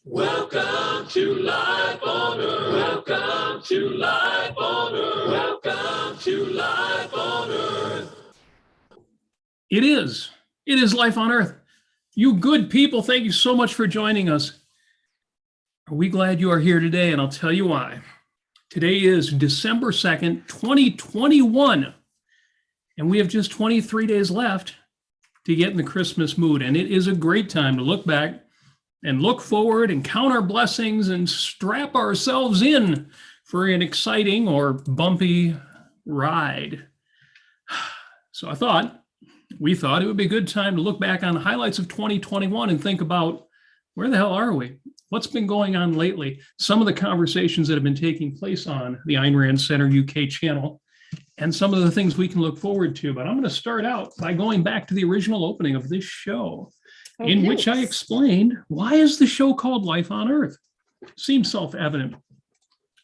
Welcome to Life on Earth. Welcome to Life on Earth. Welcome to Life on Earth. It is Life on Earth. You good people, thank you so much for joining us. Are we glad you are here today? And I'll tell you why. Today is December 2nd, 2021. And we have just 23 days left to get in the Christmas mood. And it is a great time to look back and look forward and count our blessings and strap ourselves in for an exciting or bumpy ride. So we thought it would be a good time to look back on the highlights of 2021 and think about where the hell are we? What's been going on lately? Some of the conversations that have been taking place on the Ayn Rand Center UK channel, and some of the things we can look forward to. But I'm going to start out by going back to the original opening of this show, in which I explained, why is the show called Life on Earth? Seems self-evident.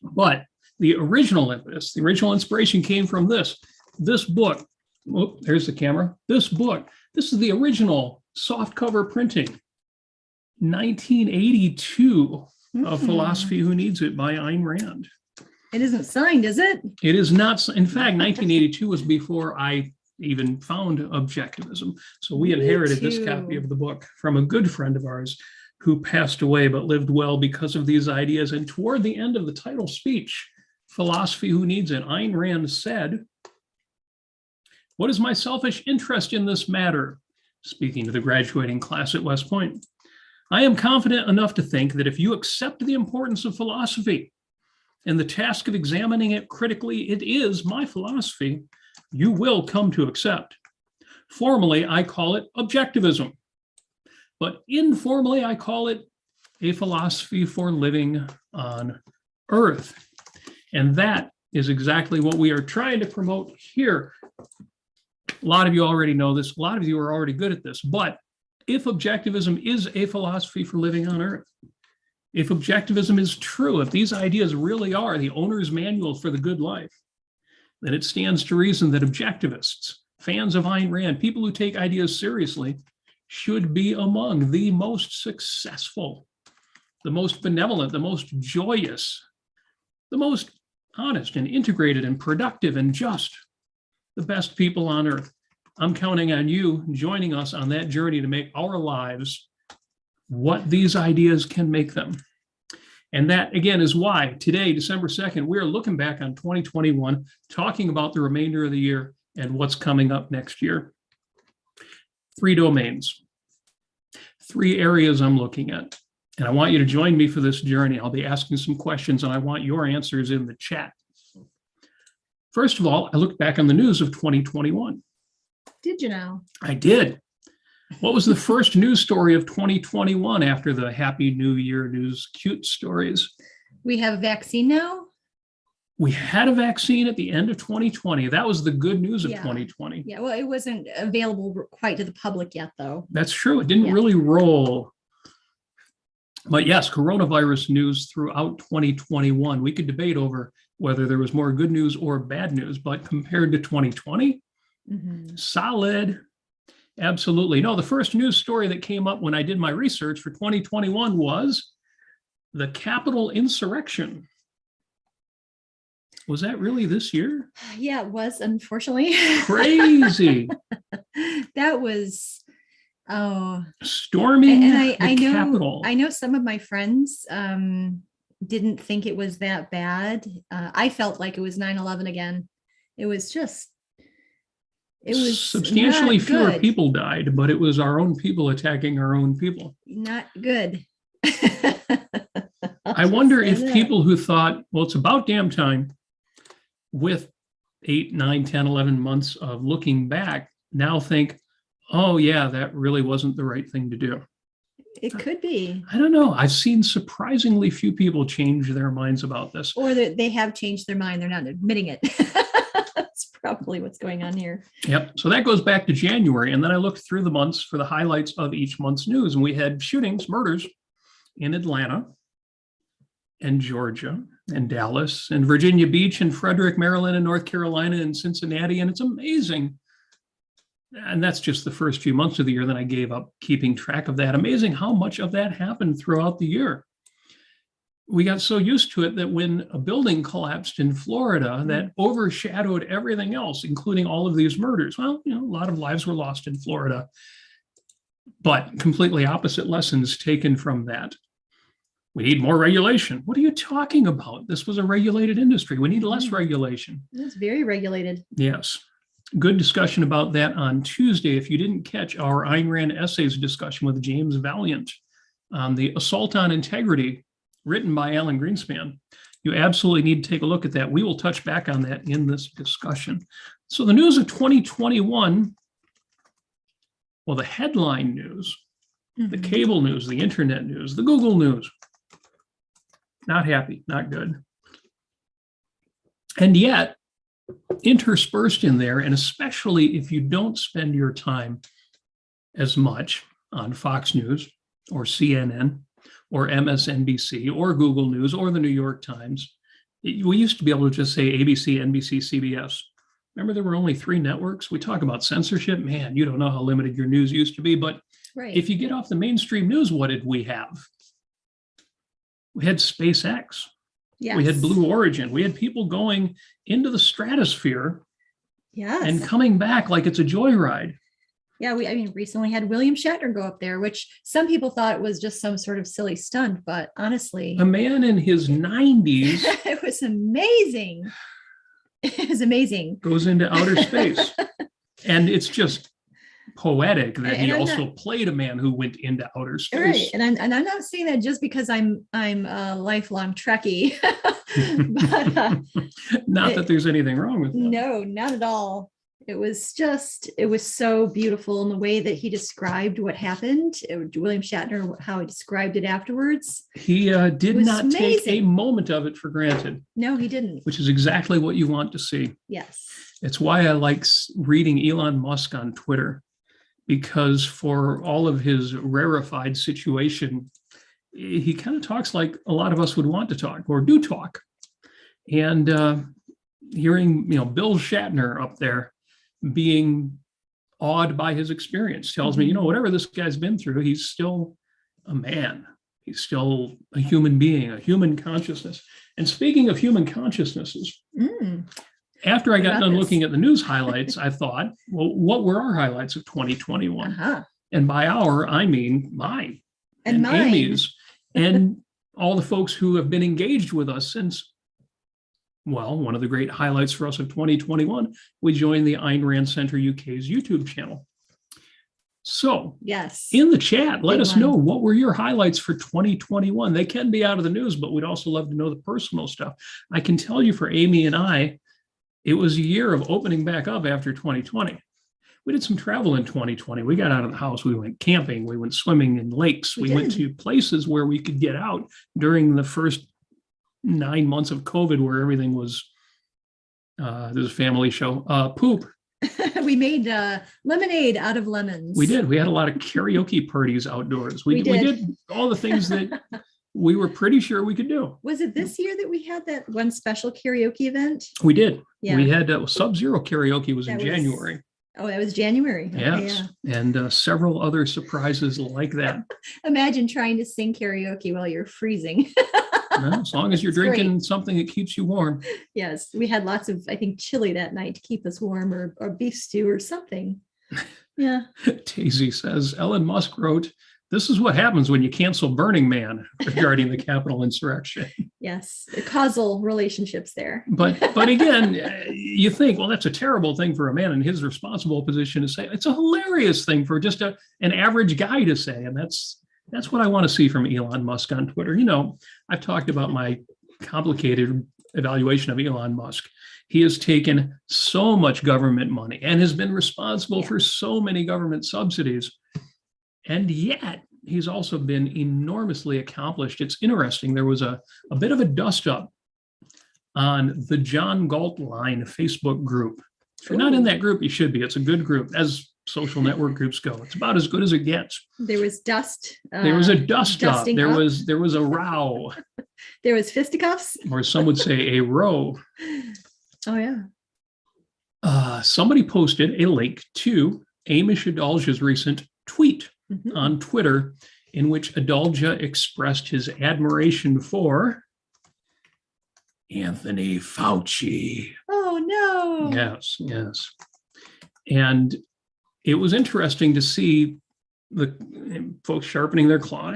But the original impetus, the original inspiration came from this book. Oh, there's the camera. This book. This is the original softcover printing, 1982, of Philosophy Who Needs It by Ayn Rand. It isn't signed, is it? It is not. In fact, 1982 was before I even found objectivism. So we inherited this copy of the book from a good friend of ours who passed away but lived well because of these ideas. And toward the end of the title speech, Philosophy Who Needs It, Ayn Rand said, "What is my selfish interest in this matter?" Speaking to the graduating class at West Point. "I am confident enough to think that if you accept the importance of philosophy and the task of examining it critically, it is my philosophy, you will come to accept. Formally, I call it objectivism, but informally, I call it a philosophy for living on Earth." And that is exactly what we are trying to promote here. A lot of you already know this. A lot of you are already good at this. But if objectivism is a philosophy for living on Earth, if objectivism is true, if these ideas really are the owner's manual for the good life, then it stands to reason that objectivists, fans of Ayn Rand, people who take ideas seriously, should be among the most successful, the most benevolent, the most joyous, the most honest and integrated and productive and just, the best people on Earth. I'm counting on you joining us on that journey to make our lives what these ideas can make them. And that, again, is why today, December 2nd, we're looking back on 2021, talking about the remainder of the year and what's coming up next year. 3 domains, 3 areas I'm looking at. And I want you to join me for this journey. I'll be asking some questions, and I want your answers in the chat. First of all, I looked back on the news of 2021. Did you know? I did. What was the first news story of 2021 after the Happy New Year news cute stories? We have a vaccine now? We had a vaccine at the end of 2020. That was the good news of 2020. Yeah, well, it wasn't available quite to the public yet, though. That's true. It didn't really roll. But yes, coronavirus news throughout 2021. We could debate over whether there was more good news or bad news, but compared to 2020, solid. Absolutely. No, the first news story that came up when I did my research for 2021 was the Capitol insurrection. Was that really this year? Yeah, it was, unfortunately. Crazy. That was, storming the Capitol. I know some of my friends didn't think it was that bad. I felt like it was 9/11 again. It was substantially fewer people died, but it was our own people attacking our own people. Not good. I wonder if people who thought, well, it's about damn time, with 8, 9, 10, 11 months of looking back, now think, oh yeah, that really wasn't the right thing to do. It could be. I don't know. I've seen surprisingly few people change their minds about this. Or they have changed their mind. They're not admitting it. That's probably what's going on here. Yep. So that goes back to January. And then I looked through the months for the highlights of each month's news. And we had shootings, murders in Atlanta and Georgia and Dallas and Virginia Beach and Frederick, Maryland and North Carolina and Cincinnati. And it's amazing And that's just the first few months of the year. Then I gave up keeping track of that. Amazing how much of that happened throughout the year. We got so used to it that when a building collapsed in Florida, that overshadowed everything else, including all of these murders. Well, a lot of lives were lost in Florida, but completely opposite lessons taken from that. We need more regulation. What are you talking about? This was a regulated industry. We need less regulation. It's very regulated. Yes. Good discussion about that on Tuesday. If you didn't catch our Ayn Rand essays discussion with James Valiant on the assault on integrity, written by Alan Greenspan, you absolutely need to take a look at that. We will touch back on that in this discussion. So the news of 2021, well, the headline news, the cable news, the internet news, the Google news, not happy, not good. And yet, interspersed in there, and especially if you don't spend your time as much on Fox News or CNN or MSNBC or Google News or the New York Times, we used to be able to just say ABC, NBC, CBS. Remember, there were only 3 networks. We talk about censorship. Man, you don't know how limited your news used to be. But if you get off the mainstream news, what did we have? We had SpaceX. Yes. We had Blue Origin. We had people going into the stratosphere and coming back like it's a joyride. Yeah, recently had William Shatner go up there, which some people thought it was just some sort of silly stunt, but honestly, a man in his 90s. It was amazing. It was amazing. Goes into outer space. And it's just poetic that he also played a man who went into outer space. Right. And I'm not saying that just because I'm a lifelong Trekkie. But, not that there's anything wrong with that. No, not at all. It was so beautiful in the way that he described what happened. William Shatner, how he described it afterwards. He did not take a moment of it for granted. No, he didn't. Which is exactly what you want to see. Yes. It's why I like reading Elon Musk on Twitter, because for all of his rarefied situation, he kind of talks like a lot of us would want to talk or do talk. And hearing, Bill Shatner up there being awed by his experience tells me, whatever this guy's been through, he's still a man. He's still a human being, a human consciousness. And speaking of human consciousnesses, after I got done looking at the news highlights, I thought, well, what were our highlights of 2021? And by our, I mean mine and Amy's and all the folks who have been engaged with us since. Well, one of the great highlights for us of 2021, we joined the Ayn Rand Center UK's YouTube channel. So, yes, in the chat, let us know, what were your highlights for 2021? They can be out of the news, but we'd also love to know the personal stuff. I can tell you for Amy and I, it was a year of opening back up after 2020. We did some travel in 2020. We got out of the house. We went camping. We went swimming in lakes. We went to places where we could get out during the first 9 months of COVID, where everything was, there's a family show, poop. We made lemonade out of lemons. We did. We had a lot of karaoke parties outdoors. We did all the things that we were pretty sure we could do. Was it this year that we had that one special karaoke event? We did. Yeah. We had Sub-Zero karaoke was in January. Oh, that was January. Yes. Okay, yeah. And several other surprises like that. Imagine trying to sing karaoke while you're freezing. Well, as long as you're drinking something that keeps you warm. Yes. We had lots of, I think, chili that night to keep us warm, or beef stew or something. Yeah. Daisy says, Elon Musk wrote, "This is what happens when you cancel Burning Man," regarding the Capitol insurrection. Yes, the causal relationships there. But again, you think, well, that's a terrible thing for a man in his responsible position to say. It's a hilarious thing for just an average guy to say, and that's what I want to see from Elon Musk on Twitter. I've talked about my complicated evaluation of Elon Musk. He has taken so much government money and has been responsible for so many government subsidies. And yet he's also been enormously accomplished. It's interesting. There was a bit of a dust up on the John Galt Line Facebook group. If you're not in that group, you should be. It's a good group, as social network groups go. It's about as good as it gets. There was dust. There was a dust up. There was a row. There was fisticuffs. Or some would say a row. Oh, yeah. Somebody posted a link to Amish Adalja's recent tweet Mhm. on Twitter, in which Adalja expressed his admiration for Anthony Fauci. Oh no. Yes, yes. And it was interesting to see the folks sharpening their claw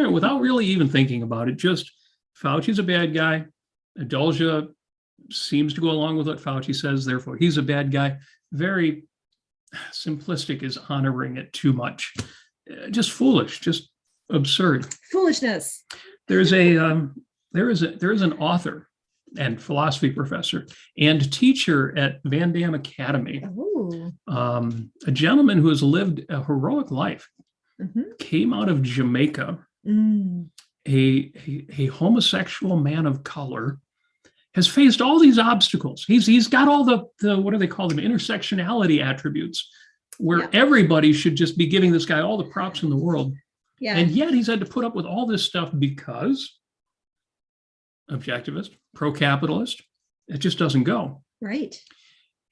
without really even thinking about it. Just Fauci's a bad guy. Adalja seems to go along with what Fauci says, therefore he's a bad guy. Very simplistic is honoring it too much. Just foolish, just absurd. Foolishness. There is an author and philosophy professor and teacher at Van Damme Academy, Oh. a gentleman who has lived a heroic life, came out of Jamaica, a homosexual man of color, has faced all these obstacles. He's got all the what do they call them, intersectionality attributes, where everybody should just be giving this guy all the props in the world. Yeah. And yet he's had to put up with all this stuff because objectivist, pro-capitalist, it just doesn't go. Right.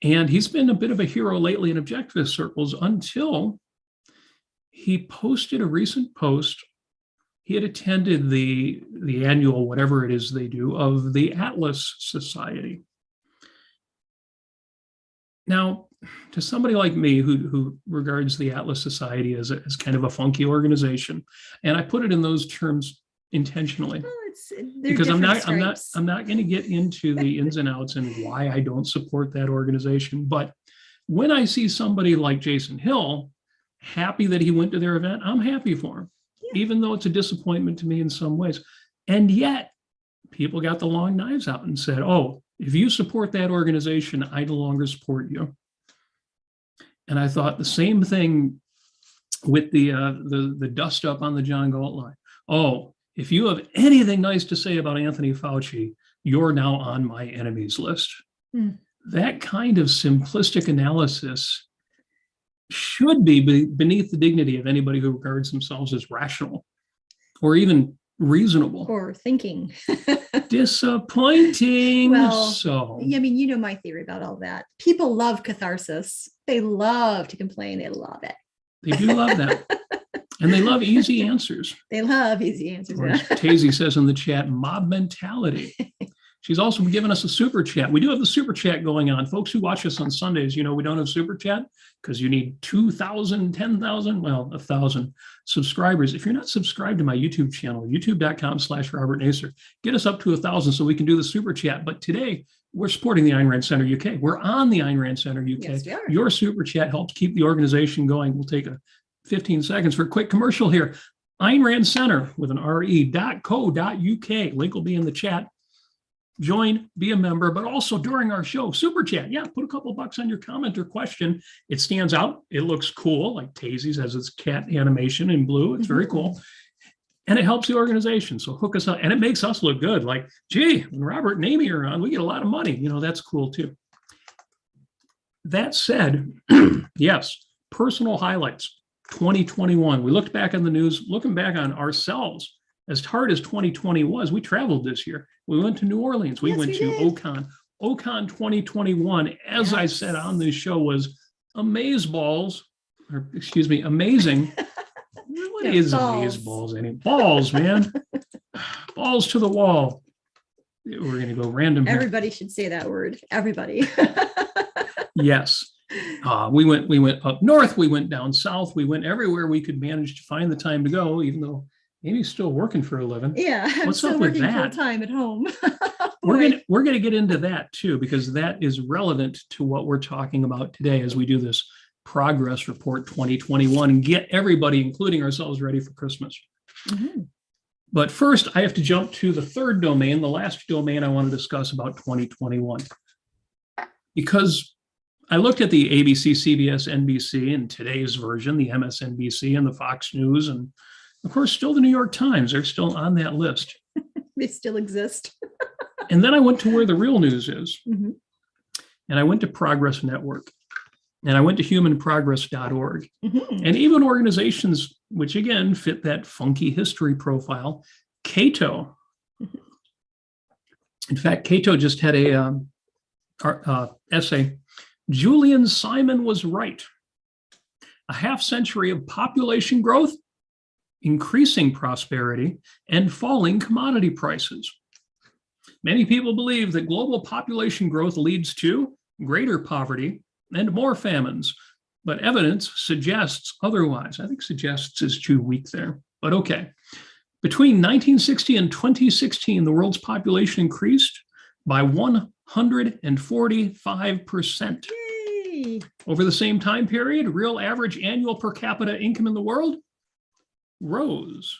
And he's been a bit of a hero lately in objectivist circles until he posted a recent post. He had attended the annual, whatever it is they do, of the Atlas Society. Now, to somebody like me who regards the Atlas Society as kind of a funky organization, and I put it in those terms intentionally, Well, because I'm not going to get into the ins and outs and why I don't support that organization. But when I see somebody like Jason Hill happy that he went to their event, I'm happy for him, even though it's a disappointment to me in some ways. And yet people got the long knives out and said, oh, if you support that organization, I no longer support you. And I thought the same thing with the dust up on the John Galt line. Oh, if you have anything nice to say about Anthony Fauci, you're now on my enemies list. That kind of simplistic analysis should be beneath the dignity of anybody who regards themselves as rational or even reasonable. Or thinking. Disappointing. Well, so I mean, you know my theory about all that. People love catharsis. They love to complain. They love it. They do love that. And they love easy answers. They love easy answers. Or as Tazy says in the chat, mob mentality. She's also given us a super chat. We do have the super chat going on. Folks who watch us on Sundays, you know, we don't have super chat because you need 2,000, 10,000, well, 1,000 subscribers. If you're not subscribed to my YouTube channel, youtube.com/Robert Nasir, get us up to 1,000 so we can do the super chat. But today we're supporting the Ayn Rand Center UK. We're on the Ayn Rand Center UK. Yes, we are. Your super chat helps keep the organization going. We'll take 15 seconds for a quick commercial here. Ayn Rand Center with an re.co.uk. Link will be in the chat. Join, be a member, but also during our show, super chat. Yeah, put a couple bucks on your comment or question. It stands out. It looks cool, like Tazy's has its cat animation in blue. It's very cool. And it helps the organization. So hook us up. And it makes us look good. Like, gee, when Robert and Amy are on, we get a lot of money. You know, that's cool too. That said, yes, personal highlights, 2021. We looked back on the news, looking back on ourselves. As hard as 2020 was, we traveled this year. We went to New Orleans. We went to Ocon. Ocon 2021, as I said on this show, was amazeballs, or excuse me, amazing. What is amazeballs? Any balls, man? Balls to the wall. We're going to go random here. Everybody should say that word. Everybody. Yes. We went up north. We went down south. We went everywhere we could manage to find the time to go, even though Amy's still working for a living. Yeah, I'm what's still up with working that? full time at home. We're gonna get into that too, because that is relevant to what we're talking about today as we do this progress report 2021 and get everybody, including ourselves, ready for Christmas. But first, I have to jump to the third domain, the last domain I want to discuss about 2021, because I looked at the ABC, CBS, NBC, and today's version, the MSNBC and the Fox News, and of course, still the New York Times. They're still on that list. They still exist. And then I went to where the real news is. And I went to Progress Network. And I went to humanprogress.org. And even organizations, which again fit that funky history profile, Cato. In fact, Cato just had a essay, Julian Simon was right. A half century of population growth, increasing prosperity, and falling commodity prices. Many people believe that global population growth leads to greater poverty and more famines, but evidence suggests otherwise. I think suggests is too weak there, but okay. Between 1960 and 2016, the world's population increased by 145%. Yay. Over the same time period, real average annual per capita income in the world rose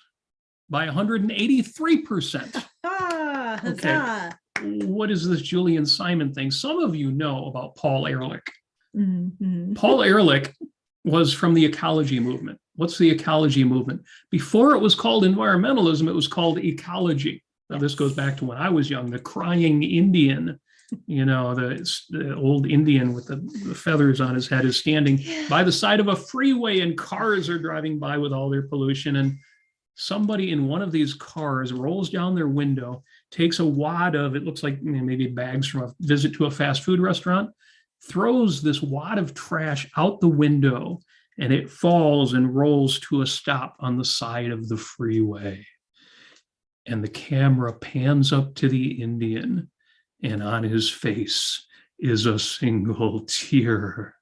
by 183%. Ah, Okay. huzzah. What is this Julian Simon thing? Some of you know about Paul Ehrlich. Mhm. Paul Ehrlich was from the ecology movement. What's the ecology movement? Before it was called environmentalism, it was called ecology. Now, this goes back to when I was young, the crying Indian, the old Indian with the feathers on his head is standing by the side of a freeway and cars are driving by with all their pollution. And somebody in one of these cars rolls down their window, takes a wad of, it looks like maybe bags from a visit to a fast food restaurant, throws this wad of trash out the window, and it falls and rolls to a stop on the side of the freeway. And the camera pans up to the Indian, and on his face is a single tear.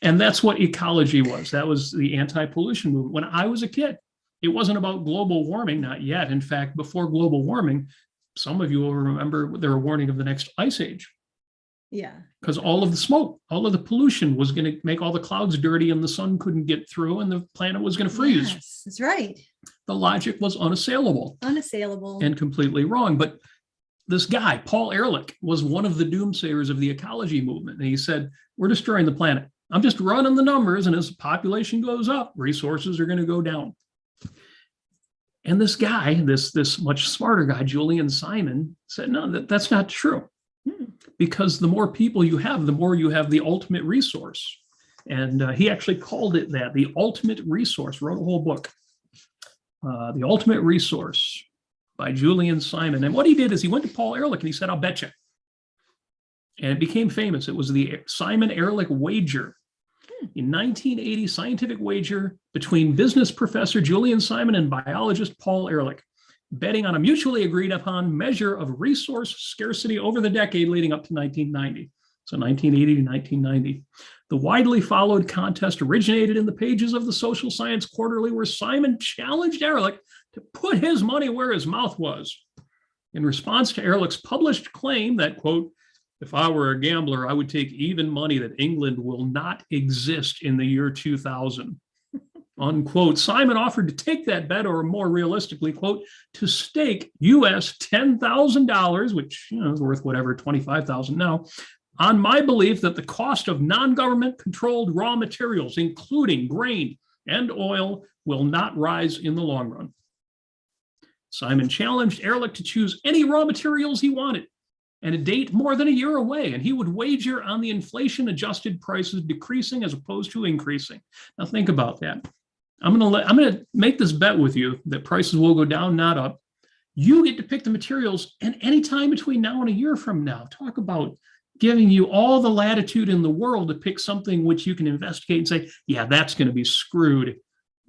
And that's what ecology was. That was the anti-pollution movement. When I was a kid, it wasn't about global warming, not yet. In fact, before global warming, some of you will remember there were warning of the next ice age. Yeah. Because all of the smoke, all of the pollution was going to make all the clouds dirty and the sun couldn't get through and the planet was going to freeze. Yes, that's right. The logic was unassailable. Unassailable. And completely wrong. But this guy, Paul Ehrlich, was one of the doomsayers of the ecology movement. And he said, we're destroying the planet. I'm just running the numbers. And as population goes up, resources are going to go down. And this guy, this much smarter guy, Julian Simon, said, no, that's not true. Because the more people you have, the more you have the ultimate resource. And he actually called it that, the ultimate resource, wrote a whole book, The Ultimate Resource by Julian Simon. And what he did is he went to Paul Ehrlich and he said, I'll bet you. And it became famous. It was the Simon Ehrlich wager. In 1980, scientific wager between business professor Julian Simon and biologist Paul Ehrlich, betting on a mutually agreed upon measure of resource scarcity over the decade leading up to 1990. So 1980 to 1990. The widely followed contest originated in the pages of the Social Science Quarterly, where Simon challenged Ehrlich to put his money where his mouth was. In response to Ehrlich's published claim that, quote, if I were a gambler, I would take even money that England will not exist in the year 2000. Unquote. Simon offered to take that bet, or more realistically, quote, to stake US $10,000, which is worth whatever, $25,000 now, on my belief that the cost of non-government controlled raw materials, including grain and oil, will not rise in the long run. Simon challenged Ehrlich to choose any raw materials he wanted and a date more than a year away, and he would wager on the inflation-adjusted prices decreasing as opposed to increasing. Now think about that. I'm gonna make this bet with you that prices will go down, not up. You get to pick the materials, and any time between now and a year from now, talk about giving you all the latitude in the world to pick something which you can investigate and say, yeah, that's going to be screwed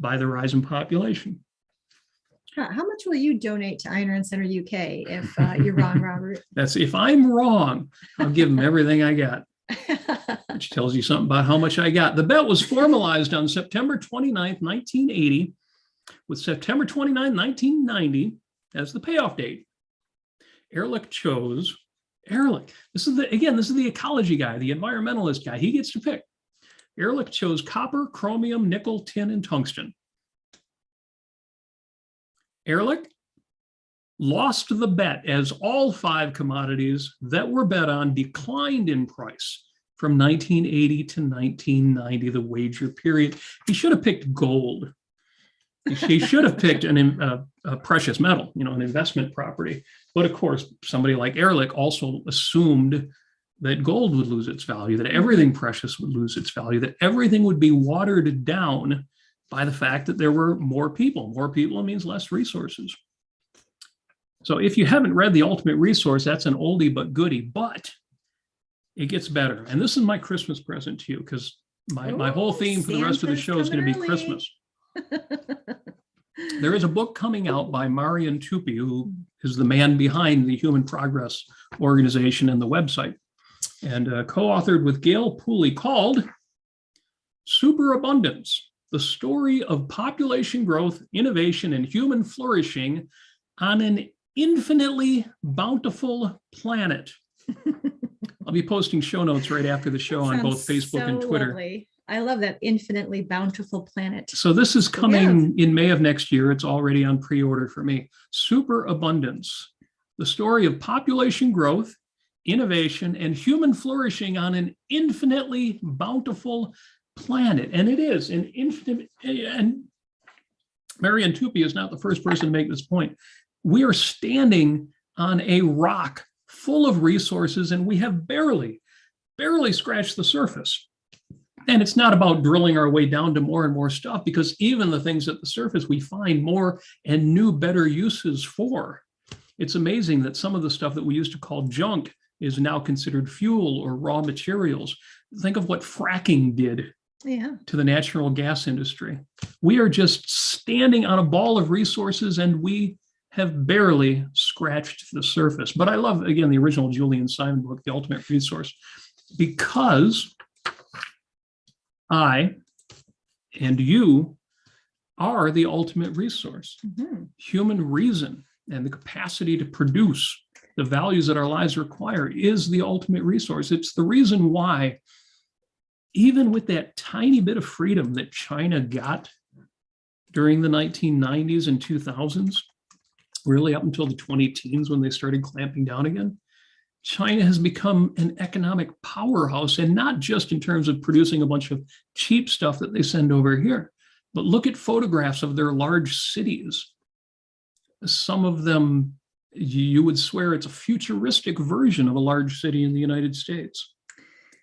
by the rise in population. How much will you donate to Ayn Center UK if you're wrong, Robert? That's if I'm wrong, I'll give them everything I got. Which tells you something about how much I got. The bet was formalized on September 29th, 1980, with September 29, 1990 as the payoff date. Ehrlich chose Ehrlich. This is the ecology guy, the environmentalist guy. He gets to pick. Ehrlich chose copper, chromium, nickel, tin, and tungsten. Ehrlich lost the bet as all 5 commodities that were bet on declined in price from 1980 to 1990, the wager period. He should have picked gold. He should have picked a precious metal, an investment property. But of course, somebody like Ehrlich also assumed that gold would lose its value, that everything precious would lose its value, that everything would be watered down by the fact that there were more people. More people means less resources. So if you haven't read The Ultimate Resource, that's an oldie but goodie, but it gets better. And this is my Christmas present to you, because My whole theme for the rest of the show is going to be Christmas. There is a book coming out by Marian Tupy, who is the man behind the Human Progress Organization and the website, and co-authored with Gail Pooley, called Superabundance: The Story of Population Growth, Innovation, and Human Flourishing on an Infinitely Bountiful Planet. I'll be posting show notes right after the show on both Facebook and Twitter. Lovely. I love that, infinitely bountiful planet. So this is coming in May of next year. It's already on pre-order for me. Superabundance: The Story of Population Growth, Innovation, and Human Flourishing on an Infinitely Bountiful Planet. And it is an infinite, and Marian Tupy is not the first person to make this point. We are standing on a rock full of resources, and we have barely scratched the surface. And it's not about drilling our way down to more and more stuff, because even the things at the surface, we find more and new, better uses for. It's amazing that some of the stuff that we used to call junk is now considered fuel or raw materials. Think of what fracking did to the natural gas industry. We are just standing on a ball of resources, and we have barely scratched the surface. But I love, again, the original Julian Simon book, The Ultimate Resource, because I and you are the ultimate resource. Human reason and the capacity to produce the values that our lives require is the ultimate resource. It's the reason why, even with that tiny bit of freedom that China got during the 1990s and 2000s, really up until the 2010s when they started clamping down again, China has become an economic powerhouse, and not just in terms of producing a bunch of cheap stuff that they send over here, but look at photographs of their large cities. Some of them, you would swear it's a futuristic version of a large city in the United States.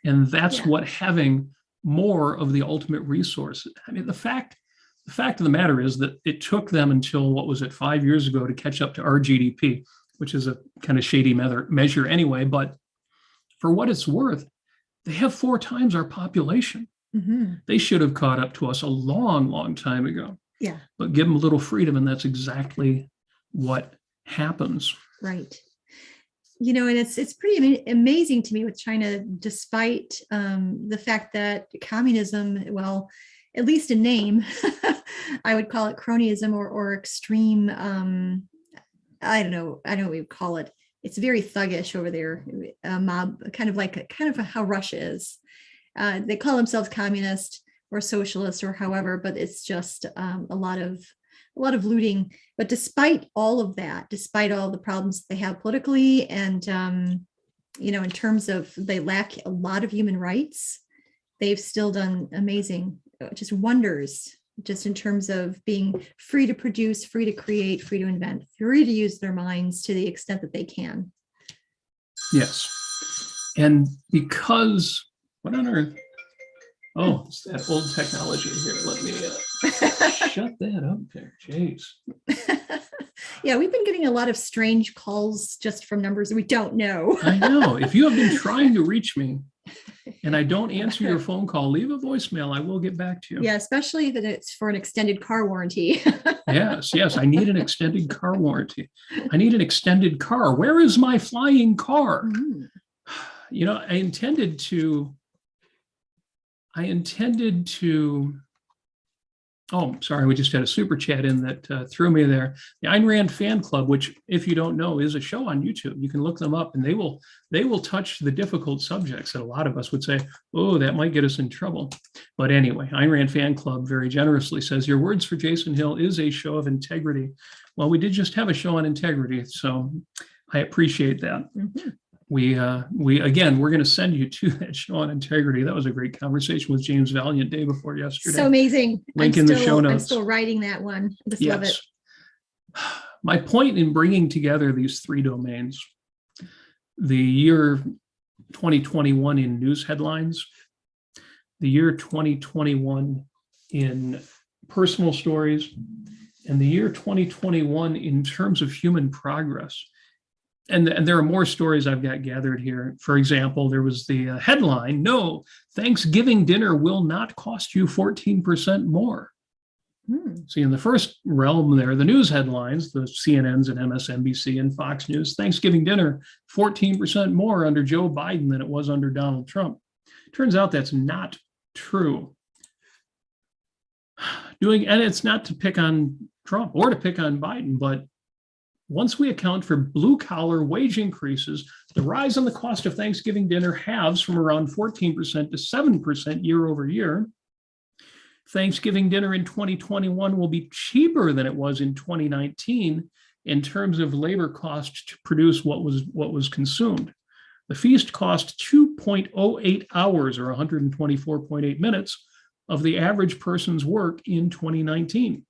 And that's what having more of the ultimate resource. I mean, the fact of the matter is that it took them until, 5 years ago to catch up to our GDP, which is a kind of shady measure anyway. But for what it's worth, they have 4 times our population. They should have caught up to us a long, long time ago. But give them a little freedom, and that's exactly what happens. Right. You know, and it's pretty amazing to me with China, despite the fact that communism, well, at least in name, I would call it cronyism or extreme. I don't know what we would call it. It's very thuggish over there, mob, kind of how Russia is. They call themselves communist or socialist or however, but it's just a lot of looting. But despite all of that, despite all the problems they have politically, and in terms of they lack a lot of human rights, they've still done amazing, just wonders, just in terms of being free to produce, free to create, free to invent, free to use their minds to the extent that they can. Yes. And because, what on earth? Oh, it's that old technology here. Let me shut that up there. Jeez. Yeah, we've been getting a lot of strange calls just from numbers we don't know. I know. If you have been trying to reach me and I don't answer your phone call, leave a voicemail. I will get back to you. Yeah, especially if it's for an extended car warranty. Yes. I need an extended car warranty. I need an extended car. Where is my flying car? I intended to, oh, sorry, we just had a super chat in that threw me there. The Ayn Rand Fan Club, which, if you don't know, is a show on YouTube. You can look them up, and they will touch the difficult subjects that a lot of us would say, oh, that might get us in trouble. But anyway, Ayn Rand Fan Club very generously says, your words for Jason Hill is a show of integrity. Well, we did just have a show on integrity, so I appreciate that. We again, we're going to send you to that show on integrity. That was a great conversation with James Valiant day before yesterday. So amazing. Link in the show notes. I'm still writing that one. I just love it. My point in bringing together these 3 domains, the year 2021 in news headlines, the year 2021 in personal stories, and the year 2021 in terms of human progress, And there are more stories I've got gathered here. For example, there was the headline, "No, Thanksgiving dinner will not cost you 14% more." See, in the first realm there, the news headlines, the CNNs and MSNBC and Fox News, Thanksgiving dinner 14% more under Joe Biden than it was under Donald Trump. Turns out that's not true. And it's not to pick on Trump or to pick on Biden, but once we account for blue-collar wage increases, the rise in the cost of Thanksgiving dinner halves from around 14% to 7% year over year. Thanksgiving dinner in 2021 will be cheaper than it was in 2019 in terms of labor cost to produce what was consumed. The feast cost 2.08 hours or 124.8 minutes of the average person's work in 2019,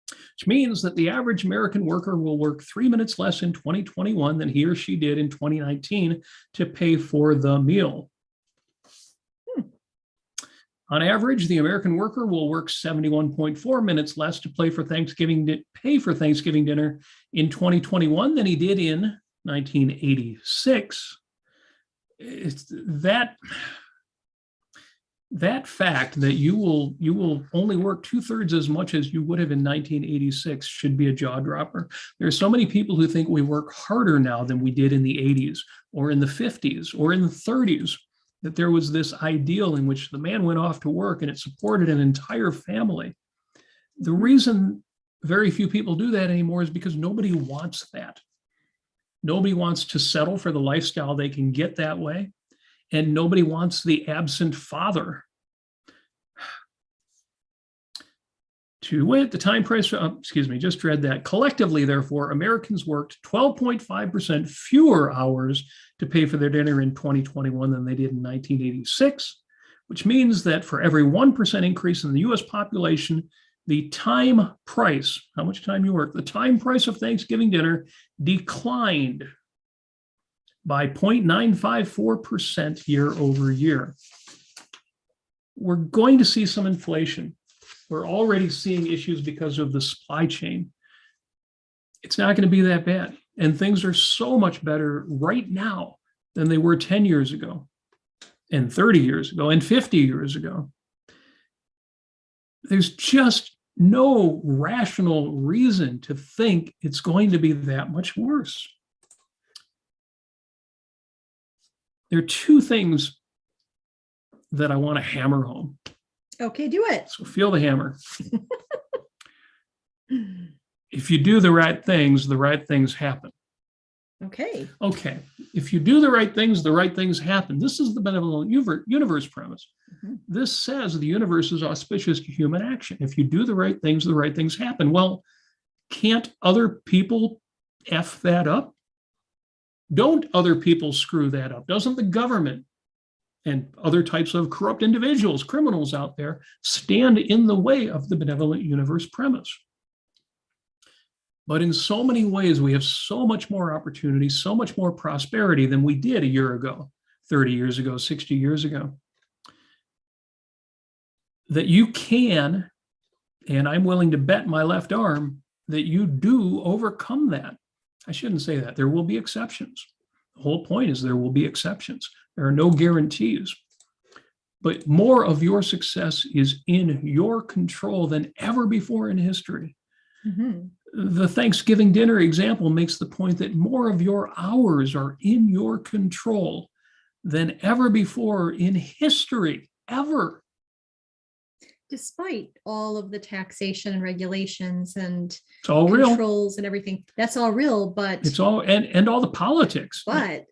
which means that the average American worker will work 3 minutes less in 2021 than he or she did in 2019 to pay for the meal. On average, the American worker will work 71.4 minutes less to pay for Thanksgiving dinner in 2021 than he did in 1986. It's that fact that you will only work 2/3 as much as you would have in 1986 should be a jaw dropper. There are so many people who think we work harder now than we did in the 80s or in the 50s or in the 30s. That there was this ideal in which the man went off to work and it supported an entire family. The reason very few people do that anymore is because nobody wants that. Nobody wants to settle for the lifestyle they can get that way, and nobody wants the absent father. To wit, the time price, just read that. Collectively, therefore, Americans worked 12.5% fewer hours to pay for their dinner in 2021 than they did in 1986, which means that for every 1% increase in the US population, the time price, how much time you work, the time price of Thanksgiving dinner declined by 0.954% year over year. We're going to see some inflation. We're already seeing issues because of the supply chain. It's not going to be that bad. And things are so much better right now than they were 10 years ago, and 30 years ago, and 50 years ago. There's just no rational reason to think it's going to be that much worse. There are two things that I want to hammer home. Okay, do it. So feel the hammer. If you do the right things happen. Okay. Okay. If you do the right things happen. This is the benevolent universe premise. Mm-hmm. This says the universe is auspicious to human action. If you do the right things happen. Well, can't other people F that up? Don't other people screw that up? Doesn't the government and other types of corrupt individuals, criminals out there, stand in the way of the benevolent universe premise? But in so many ways, we have so much more opportunity, so much more prosperity than we did a year ago, 30 years ago, 60 years ago, that you can, and I'm willing to bet my left arm, that you do overcome that. I shouldn't say that. There will be exceptions. The whole point is there will be exceptions. There are no guarantees. But more of your success is in your control than ever before in history. Mm-hmm. The Thanksgiving dinner example makes the point that more of your hours are in your control than ever before in history, ever. Despite all of the taxation and regulations and it's all controls real. And everything, that's all real, but it's all and all the politics. But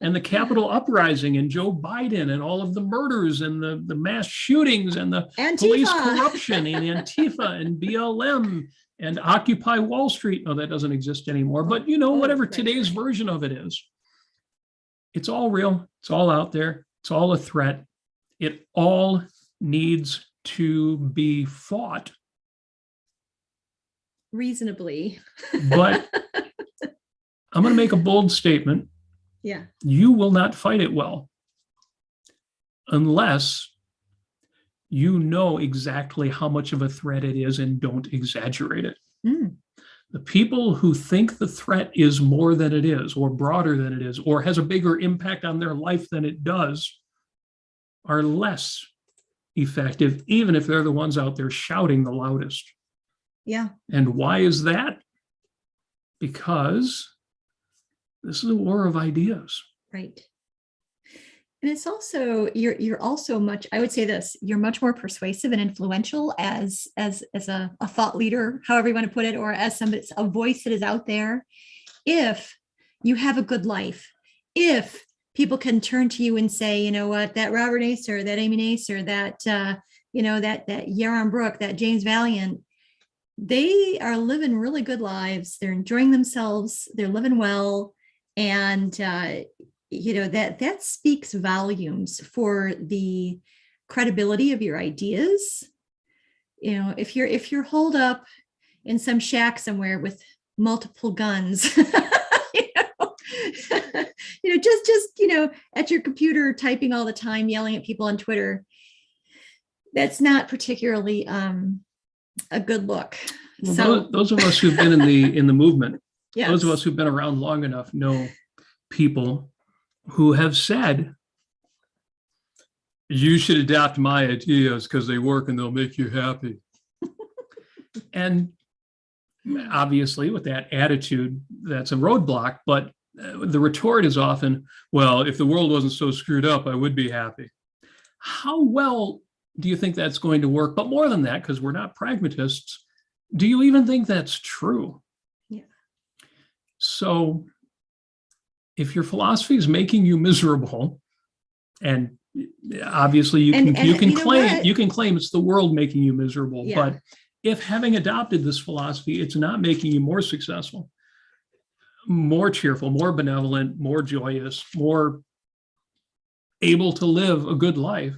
and the Capitol uprising and Joe Biden and all of the murders and the mass shootings and the Antifa. Police corruption and Antifa and BLM and Occupy Wall Street. No, that doesn't exist anymore. But whatever today's version of it is, it's all real. It's all out there. It's all a threat. It all needs to be fought reasonably. But I'm going to make a bold statement. Yeah. You will not fight it well unless you know exactly how much of a threat it is and don't exaggerate it. The people who think the threat is more than it is, or broader than it is, or has a bigger impact on their life than it does, are less effective, even if they're the ones out there shouting the loudest. Yeah. And why is that? Because this is a war of ideas. Right. And it's also, you're also much, I would say this, you're much more persuasive and influential as a thought leader, however you want to put it, or as somebody, a voice that is out there. If you have a good life, if people can turn to you and say, you know what, that Robert Nasir, that Amy Nasir, that, that Yaron Brook, that James Valiant, they are living really good lives. They're enjoying themselves. They're living well. And, that speaks volumes for the credibility of your ideas. If you're holed up in some shack somewhere with multiple guns, just at your computer typing all the time, yelling at people on Twitter, that's not particularly a good look. Well, so those of us who've been in the movement, yes. Those of us who've been around long enough know people who have said, you should adopt my ideas because they work and they'll make you happy. And obviously with that attitude, that's a roadblock, but the retort is often, well, if the world wasn't so screwed up, I would be happy. How well do you think that's going to work? But more than that, because we're not pragmatists, do you even think that's true? Yeah. So if your philosophy is making you miserable, and obviously you can claim it's the world making you miserable, yeah. But if having adopted this philosophy, it's not making you more successful, more cheerful, more benevolent, more joyous, more able to live a good life,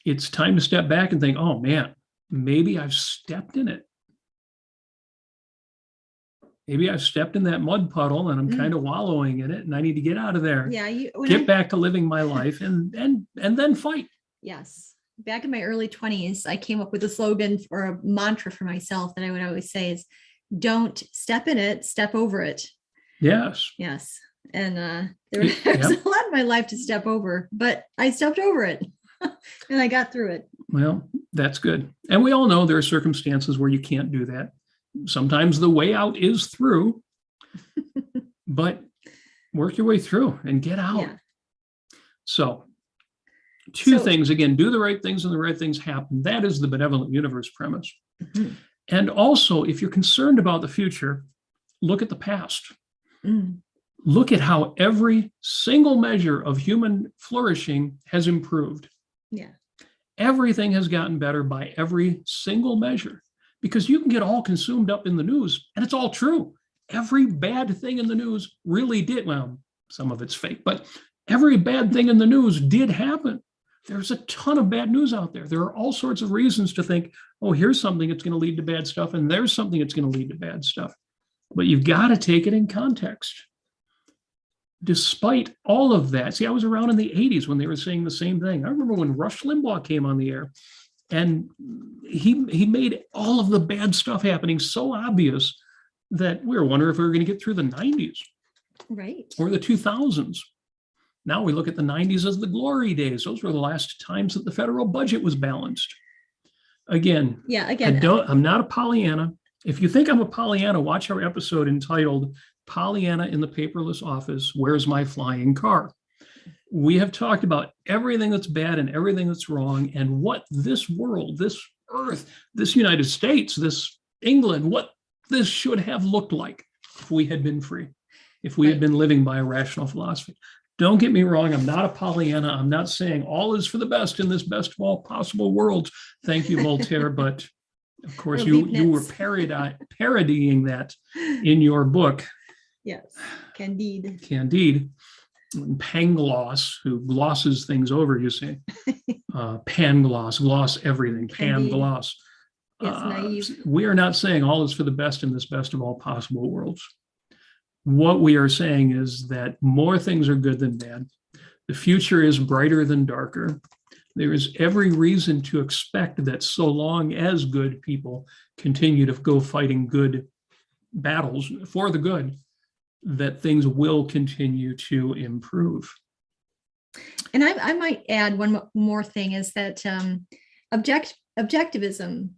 it's time to step back and think, oh man, maybe I've stepped in it. Maybe I've stepped in that mud puddle and I'm kind of wallowing in it and I need to get out of there. Yeah. Get back to living my life and then fight. Yes. Back in my early 20s, I came up with a slogan or a mantra for myself that I would always say is, don't step in it, step over it. Yes. Yes. And there was a lot in my life to step over, but I stepped over it and I got through it. Well, that's good. And we all know there are circumstances where you can't do that. Sometimes the way out is through, but work your way through and get out. Yeah. So two things, again, do the right things and the right things happen. That is the benevolent universe premise. Mm-hmm. And also, if you're concerned about the future, look at the past. Look at how every single measure of human flourishing has improved. Yeah. Everything has gotten better by every single measure, because you can get all consumed up in the news and it's all true. Every bad thing in the news really did. Well, some of it's fake, but every bad thing in the news did happen. There's a ton of bad news out there. There are all sorts of reasons to think, oh, here's something that's going to lead to bad stuff, and there's something that's going to lead to bad stuff. But you've got to take it in context. Despite all of that, see, I was around in the 80s when they were saying the same thing. I remember when Rush Limbaugh came on the air, and he made all of the bad stuff happening so obvious that we were wondering if we were going to get through the 90s, right, or the 2000s. Now we look at the 90s as the glory days. Those were the last times that the federal budget was balanced. Again, I'm not a Pollyanna. If you think I'm a Pollyanna, watch our episode entitled Pollyanna in the Paperless Office, Where's My Flying Car? We have talked about everything that's bad and everything that's wrong, and what this world, this earth, this United States, this England, what this should have looked like if we had been free, if we had been living by a rational philosophy. Don't get me wrong, I'm not a Pollyanna. I'm not saying all is for the best in this best of all possible worlds. Thank you, Voltaire. But of course, you were parodying that in your book. Yes, Candide. Pangloss, who glosses things over, you say. Pangloss, gloss everything, Pangloss. Yes, naive. We are not saying all is for the best in this best of all possible worlds. What we are saying is that more things are good than bad. The future is brighter than darker. There is every reason to expect that so long as good people continue to go fighting good battles for the good, that things will continue to improve. And I might add one more thing is that objectivism,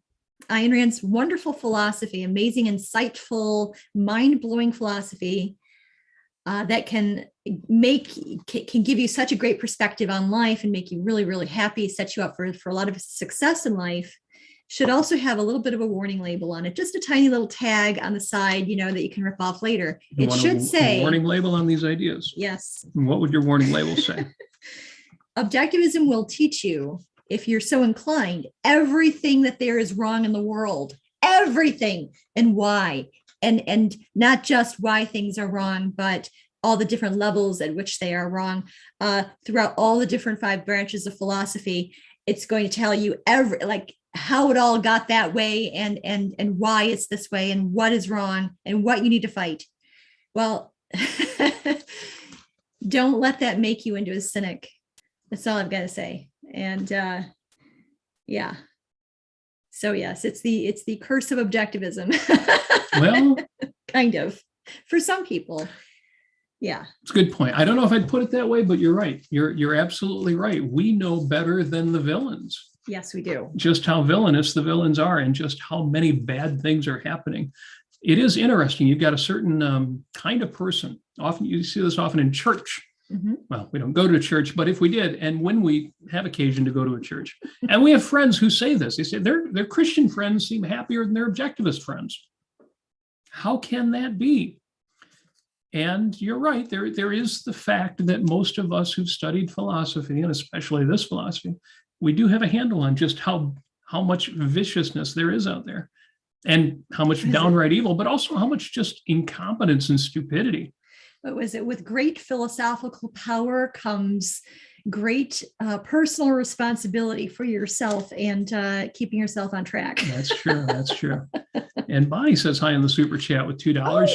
Ayn Rand's wonderful philosophy, amazing, insightful, mind-blowing philosophy that can give you such a great perspective on life and make you really, really happy, set you up for a lot of success in life, should also have a little bit of a warning label on it, just a tiny little tag on the side, that you can rip off later. It should say a warning label on these ideas. Yes. What would your warning label say? Objectivism will teach you, if you're so inclined, everything that there is wrong in the world, everything, and why, and not just why things are wrong, but all the different levels at which they are wrong. Throughout all the different 5 branches of philosophy, it's going to tell you how it all got that way, and why it's this way, and what is wrong, and what you need to fight. Well, don't let that make you into a cynic. That's all I've got to say. And yeah. So yes, it's the curse of objectivism. Well, kind of, for some people. Yeah. It's a good point. I don't know if I'd put it that way, but you're right. You're absolutely right. We know better than the villains. Yes, we do. Just how villainous the villains are and just how many bad things are happening. It is interesting. You've got a certain kind of person. Often you see this often in church. Mm-hmm. Well, we don't go to church, but if we did, and when we have occasion to go to a church, and we have friends who say this, they say their Christian friends seem happier than their objectivist friends. How can that be? And you're right, there is the fact that most of us who've studied philosophy, and especially this philosophy, we do have a handle on just how much viciousness there is out there, and how much downright evil, but also how much just incompetence and stupidity. What was it? With great philosophical power comes great personal responsibility for yourself and keeping yourself on track. That's true. That's true. And Bonnie says hi in the super chat with $2. Oh,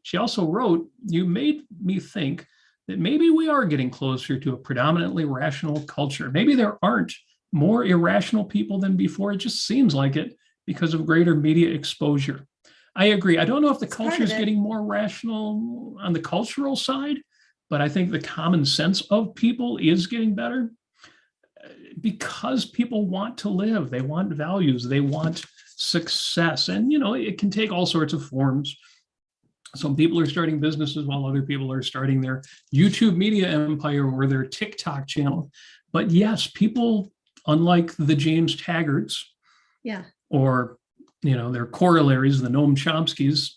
she also wrote, "You made me think that maybe we are getting closer to a predominantly rational culture. Maybe there aren't more irrational people than before. It just seems like it because of greater media exposure." I agree. I don't know if the culture is getting more rational on the cultural side, but I think the common sense of people is getting better because people want to live. They want values. They want success. And, it can take all sorts of forms. Some people are starting businesses while other people are starting their YouTube media empire or their TikTok channel. But yes, people, unlike the James Taggarts, or their corollaries, the Noam Chomskys,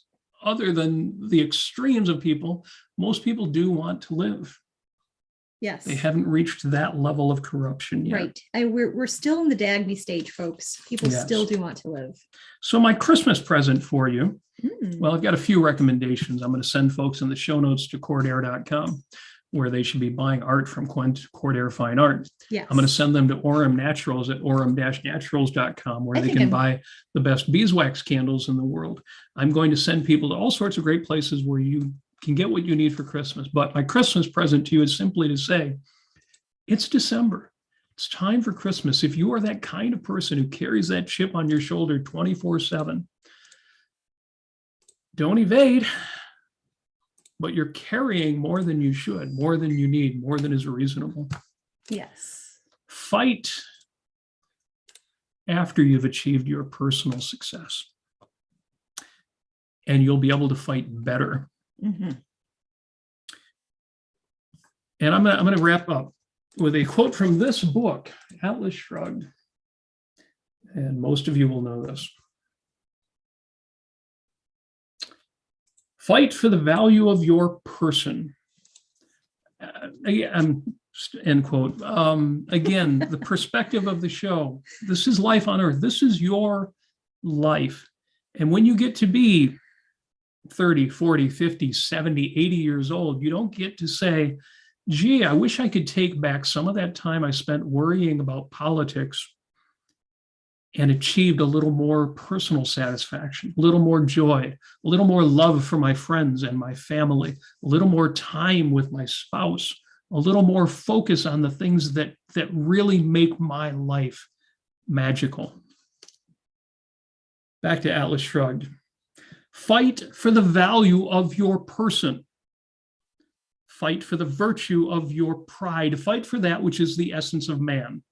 other than the extremes of people, most people do want to live. Yes. They haven't reached that level of corruption yet. Right. We're still in the Dagny stage, folks. People still do want to live. So my Christmas present for you, well, I've got a few recommendations. I'm going to send folks in the show notes to cordair.com, where they should be buying art from Cordair Fine Art. Yes. I'm going to send them to Aurum Naturals at aurum-naturals.com, where they can buy the best beeswax candles in the world. I'm going to send people to all sorts of great places where you can get what you need for Christmas. But my Christmas present to you is simply to say, it's December. It's time for Christmas. If you are that kind of person who carries that chip on your shoulder 24/7, don't evade. But you're carrying more than you should, more than you need, more than is reasonable. Yes. Fight after you've achieved your personal success. And you'll be able to fight better. Mm-hmm. And I'm going to wrap up with a quote from this book, Atlas Shrugged. And most of you will know this. Fight for the value of your person. End quote. Again, the perspective of the show. This is life on earth. This is your life. And when you get to be 30, 40, 50, 70, 80 years old, you don't get to say, gee, I wish I could take back some of that time I spent worrying about politics and achieved a little more personal satisfaction, a little more joy, a little more love for my friends and my family, a little more time with my spouse, a little more focus on the things that really make my life magical. Back to Atlas Shrugged. Fight for the value of your person. Fight for the virtue of your pride. Fight for that which is the essence of man,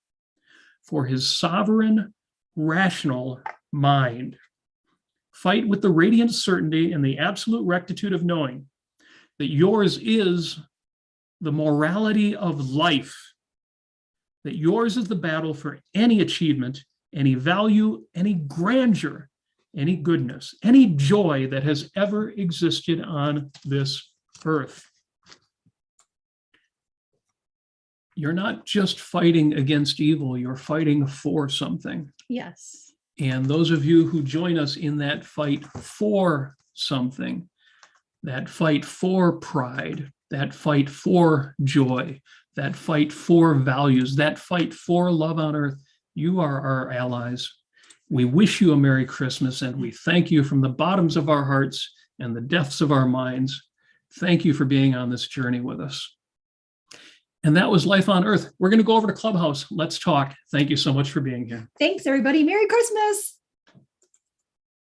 for his sovereign, rational mind. Fight with the radiant certainty and the absolute rectitude of knowing that yours is the morality of life, that yours is the battle for any achievement, any value, any grandeur, any goodness, any joy that has ever existed on this earth. You're not just fighting against evil, you're fighting for something. Yes. And those of you who join us in that fight for something, that fight for pride, that fight for joy, that fight for values, that fight for love on earth, you are our allies. We wish you a Merry Christmas, and we thank you from the bottoms of our hearts and the depths of our minds. Thank you for being on this journey with us. And that was Life on Earth. We're going to go over to Clubhouse. Let's talk. Thank you so much for being here. Thanks, everybody. Merry Christmas.